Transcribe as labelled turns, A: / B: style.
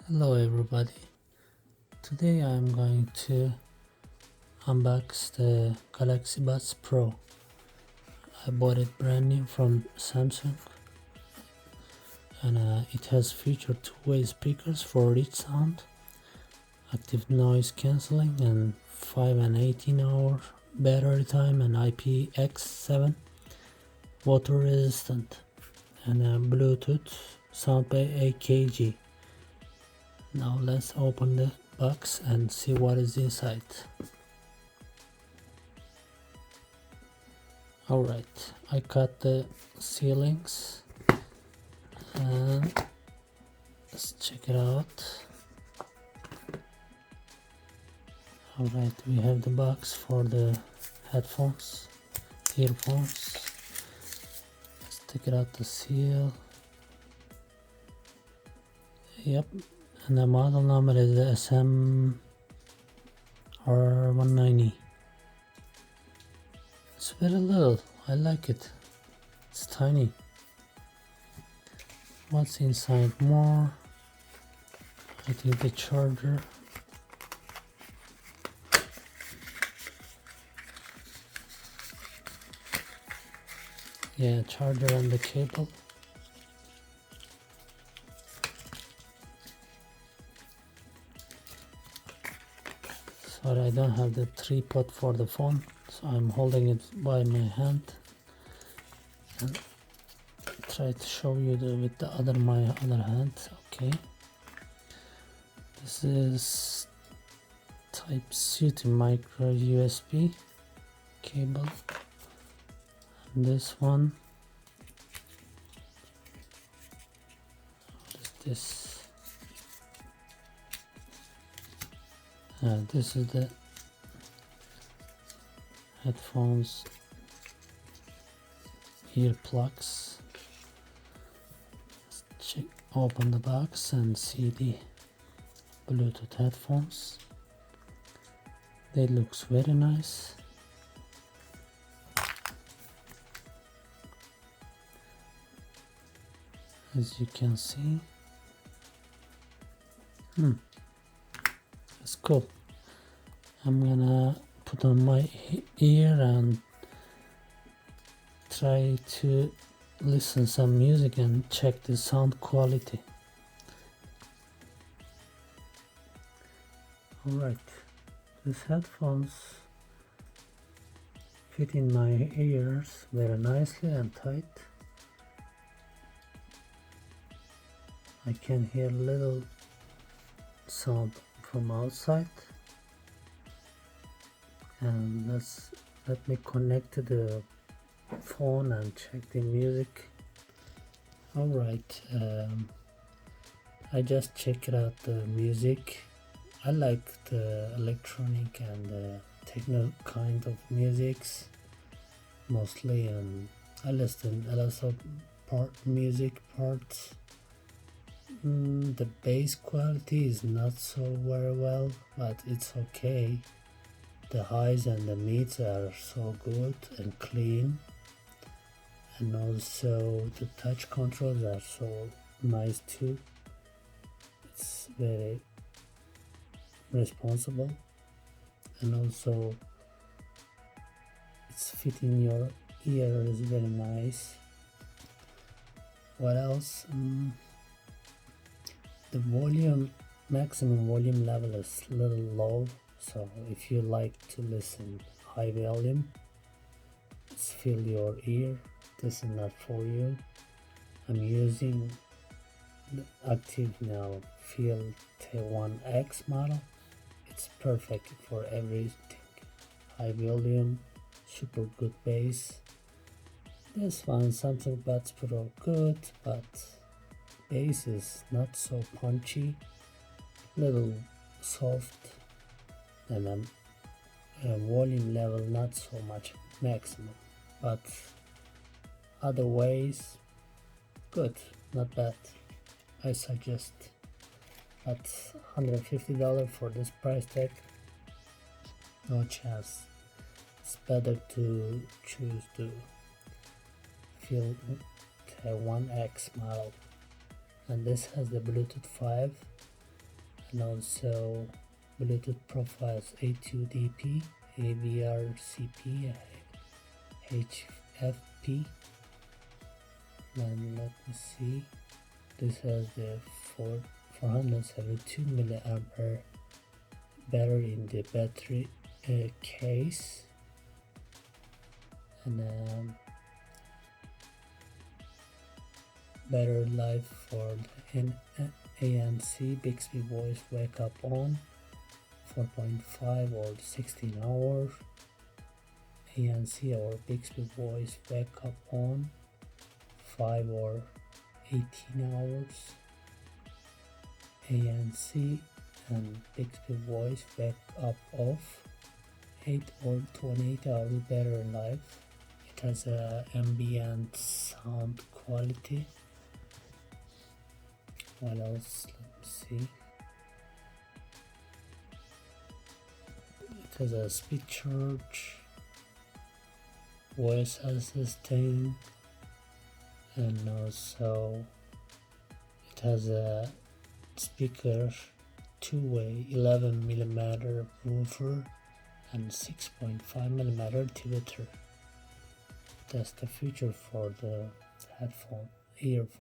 A: Hello everybody, today I'm going to unbox the Galaxy Buds Pro. I bought it brand new from Samsung and it has featured two-way speakers for rich sound, active noise cancelling and 5 and 18 hour battery time and IPX7 water resistant and Bluetooth sound by AKG. Now let's open the box and see what is inside. Alright, I cut the ceilings and let's check it out. Alright, we have the box for the headphones, earphones. Let's take it out the seal. Yep, and the model number is the SM-R190. It's very little, I like it. It's tiny. What's inside more? I think the charger. Yeah, charger and the cable. Sorry, I don't have the tripod for the phone, so I'm holding it by my hand and try to show you with my other hand. Okay, this is type C to micro USB cable, and this one, what is this? This is the headphones ear plugs. Let's open the box and see the Bluetooth headphones. They looks very nice. As you can see, it's cool. I'm gonna put on my ear and try to listen some music and check the sound quality. Alright, these headphones fit in my ears very nicely and tight. I can hear little sound from outside, and let me connect to the phone and check the music. Alright, I just checked out the music. I like the electronic and the techno kind of musics mostly, and I listen a lot of music parts. The bass quality is not so very well, but it's okay. The highs and the mids are so good and clean, and also the touch controls are so nice too. It's very responsible, and also it's fitting your ear is very nice. What else? The maximum volume level is a little low, so if you like to listen high volume, it's fill your ear. This is not for you. I'm using the Active Now Fill T1X model. It's perfect for everything. High volume, super good bass. This one, Samsung Buds Pro, good, but bass is not so punchy, little soft, and volume level not so much maximum, but other ways good, not bad. I suggest, but $150 for this price tag, no chance. It's better to choose the Fill T1X model. And this has the Bluetooth 5 and also Bluetooth profiles A2DP, AVRCP, HFP. And let me see, this has the 472 milliampere battery in the battery case, and better life for the ANC Bixby Voice Wake Up On 4.5 or 16 hours, ANC or Bixby Voice Wake Up On 5 or 18 hours, ANC and Bixby Voice Wake Up Off 8 or 28 hours battery life. It has a ambient sound quality. What else? Let me see. It has a speed charge, voice assisting, and also it has a speaker, two-way 11mm woofer and 6.5mm tweeter. That's the future for the earphone.